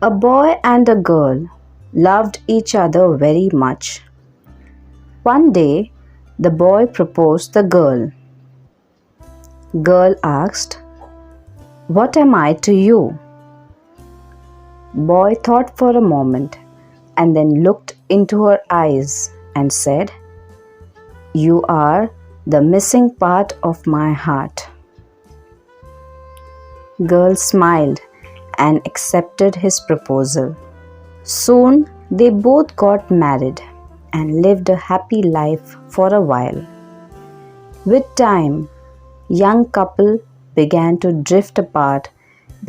A boy and a girl loved each other very much. One day, the boy proposed the girl. Girl asked, "What am I to you?" Boy thought for a moment and then looked into her eyes and said, "You are the missing part of my heart." Girl smiled and accepted his proposal. Soon they both got married and lived a happy life for a while. With time, young couple began to drift apart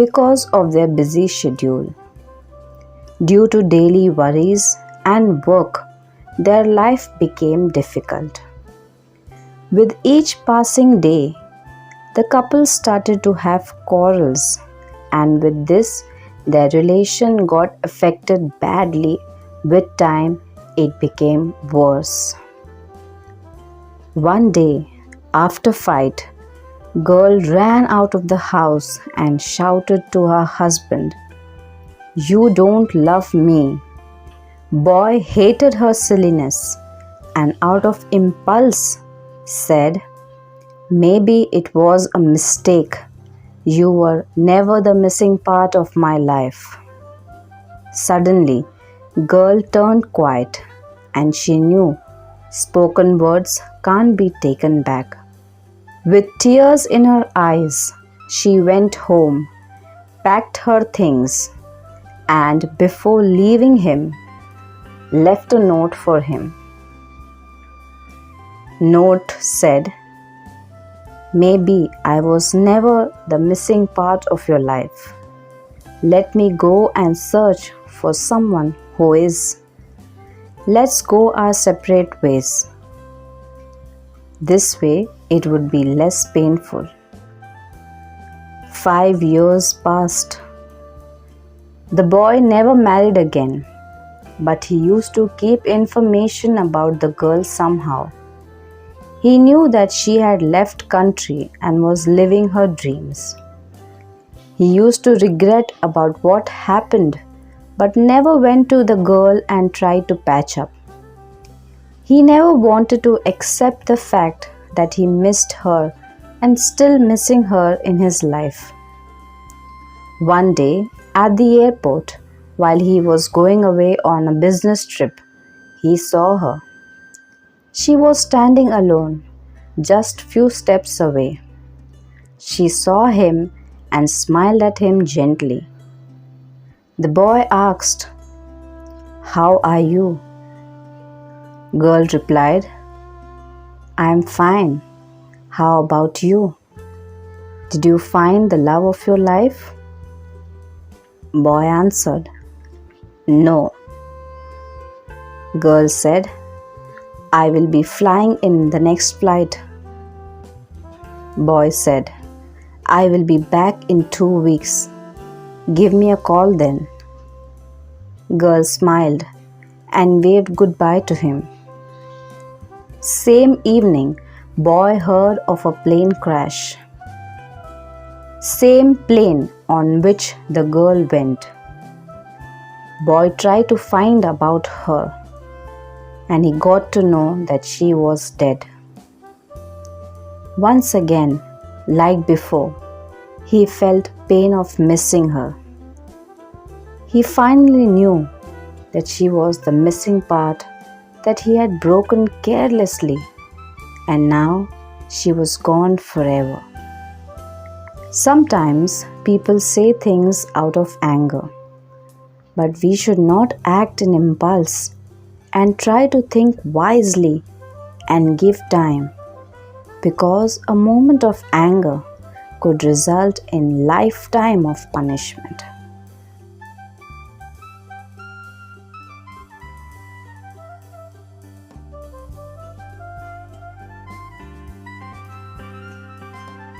because of their busy schedule. Due to daily worries and work, their life became difficult. With each passing day, the couple started to have quarrels, and with this, their relation got affected badly. With time, it became worse. One day, after fight, girl ran out of the house and shouted to her husband, "You don't love me." Boy hated her silliness and out of impulse said, "Maybe it was a mistake. You were never the missing part of my life." Suddenly, girl turned quiet and she knew spoken words can't be taken back. With tears in her eyes, she went home, packed her things, and before leaving him, left a note for him. Note said, "Maybe I was never the missing part of your life. Let me go and search for someone who is. Let's go our separate ways. This way it would be less painful." 5 years passed. The boy never married again, but he used to keep information about the girl somehow. He knew that she had left country and was living her dreams. He used to regret about what happened, but never went to the girl and tried to patch up. He never wanted to accept the fact that he missed her and still missing her in his life. One day, at the airport, while he was going away on a business trip, he saw her. She was standing alone, just few steps away. She saw him and smiled at him gently. The boy asked, "How are you?" Girl replied, "I am fine. How about you? Did you find the love of your life?" Boy answered, "No." Girl said, "I will be flying in the next flight." Boy said, "I will be back in 2 weeks. Give me a call then." Girl smiled and waved goodbye to him. Same evening, boy heard of a plane crash. Same plane on which the girl went. Boy tried to find about her, and he got to know that she was dead. Once again, like before, he felt pain of missing her. He finally knew that she was the missing part that he had broken carelessly, and now she was gone forever. Sometimes people say things out of anger, but we should not act in impulse and try to think wisely and give time, because a moment of anger could result in lifetime of punishment.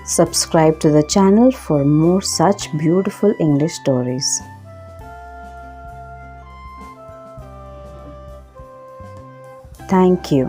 Subscribe to the channel for more such beautiful English stories. Thank you.